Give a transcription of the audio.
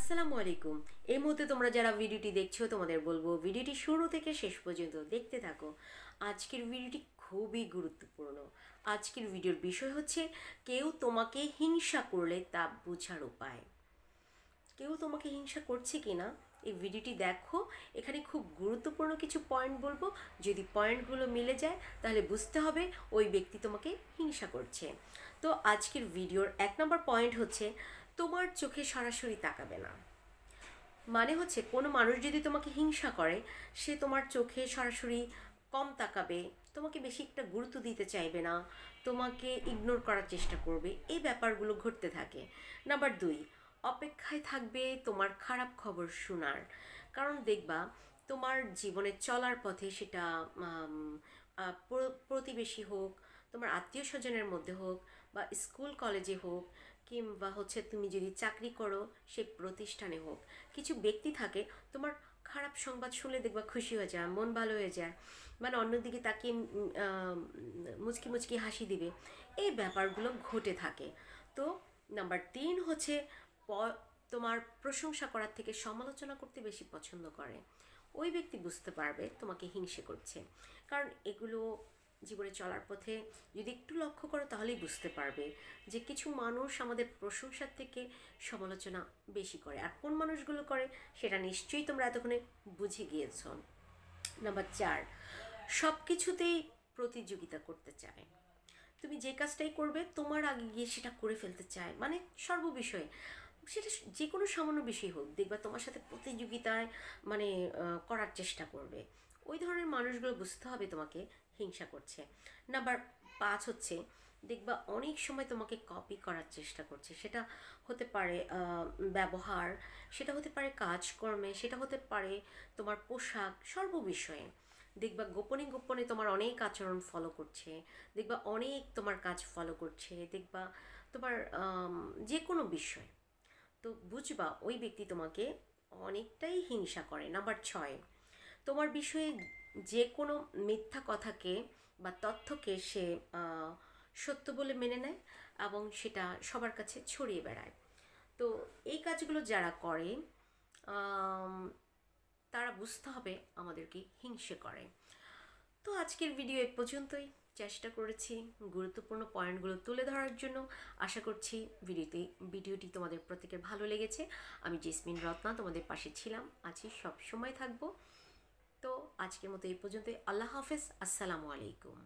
আসসালামু আলাইকুম। এই মুহূর্তে তোমরা যারা ভিডিওটি দেখছো তোমাদের বলবো ভিডিওটি শুরু থেকে শেষ পর্যন্ত দেখতে থাকো। আজকের ভিডিওটি খুবই গুরুত্বপূর্ণ। আজকের ভিডিওর বিষয় হচ্ছে কেউ তোমাকে হিংসা করলে তা বোঝার উপায়। কেউ তোমাকে হিংসা করছে কি না এই ভিডিওটি দেখো। এখানে খুব গুরুত্বপূর্ণ কিছু পয়েন্ট বলবো। যদি পয়েন্টগুলো মিলে যায় তাহলে বুঝতে হবে ওই ব্যক্তি তোমাকে হিংসা করছে। তো আজকের ভিডিওর 1 নম্বর পয়েন্ট হচ্ছে তোমার চোখে সরাসরি তাকাবে না। মানে হচ্ছে কোনো মানুষ যদি তোমাকে হিংসা করে সে তোমার চোখে সরাসরি কম তাকাবে, তোমাকে বেশি একটা গুরুত্ব দিতে চাইবে না, তোমাকে ইগনোর করার চেষ্টা করবে, এই ব্যাপারগুলো ঘটতে থাকে। নাম্বার 2, অপেক্ষায় থাকবে তোমার খারাপ খবর শোনার। কারণ দেখবা তোমার জীবনে চলার পথে সেটা প্রতিবেশী হোক, তোমার আত্মীয় স্বজনের মধ্যে হোক, বা স্কুল কলেজে হোক, কিংবা হচ্ছে তুমি যদি চাকরি করো সেই প্রতিষ্ঠানে হোক, কিছু ব্যক্তি থাকে তোমার খারাপ সংবাদ শুনলে দেখবা খুশি হয়ে যায়, মন ভালো হয়ে যায়, মানে অন্যদিকে তাকিয়ে মুচকি মুচকি হাসি দিবে। এই ব্যাপারগুলো ঘটে থাকে। তো নাম্বার 3 হচ্ছে তোমার প্রশংসা করার থেকে সমালোচনা করতে বেশি পছন্দ করে। ওই ব্যক্তি বুঝতে পারবে তোমাকে হিংসে করছে। কারণ এগুলো জীবনে চলার পথে যদি একটু লক্ষ্য করো তাহলেই বুঝতে পারবে যে কিছু মানুষ আমাদের প্রশংসার থেকে সমালোচনা বেশি করে, আর কোন মানুষগুলো করে সেটা নিশ্চয়ই তোমরা এতক্ষণে বুঝে গিয়েছ। নাম্বার 4, সব কিছুতেই প্রতিযোগিতা করতে চায়। তুমি যে কাজটাই করবে তোমার আগে গিয়ে সেটা করে ফেলতে চায়, মানে সর্ববিষয়ে, সেটা যে কোনো সামান্য বিষয় হোক, দেখবা তোমার সাথে প্রতিযোগিতায় মানে করার চেষ্টা করবে। ওই ধরনের মানুষগুলো বুঝতে হবে তোমাকে হিংসা করছে। নাম্বার 5 হচ্ছে দেখবা অনেক সময় তোমাকে কপি করার চেষ্টা করছে। সেটা হতে পারে ব্যবহার, সেটা হতে পারে কাজকর্মে, সেটা হতে পারে তোমার পোশাক, সর্ববিষয়ে দেখবা গোপনে গোপনে তোমার অনেক আচরণ ফলো করছে, দেখবা অনেক তোমার কাজ ফলো করছে, দেখবা তোমার যে কোনো বিষয়। তো বুঝবা ওই ব্যক্তি তোমাকে অনেকটাই হিংসা করে। নাম্বার 6, তোমার বিষয়ে যে কোনো মিথ্যা কথাকে বা তথ্যকে সে সত্য বলে মেনে নেয় এবং সেটা সবার কাছে ছড়িয়ে বেড়ায়। তো এই কাজগুলো যারা করে তারা বুঝতে হবে আমাদেরকে হিংসে করে। তো আজকের ভিডিও এ পর্যন্তই। চেষ্টা করেছি গুরুত্বপূর্ণ পয়েন্টগুলো তুলে ধরার জন্য। আশা করছি ভিডিওটি তোমাদের প্রত্যেকের ভালো লেগেছে। আমি জেসমিন রত্না তোমাদের পাশে ছিলাম, আছি, সব সময় থাকবো। তো আজকের মতো এই পর্যন্তই। আল্লাহ হাফেজ। আসসালামু আলাইকুম।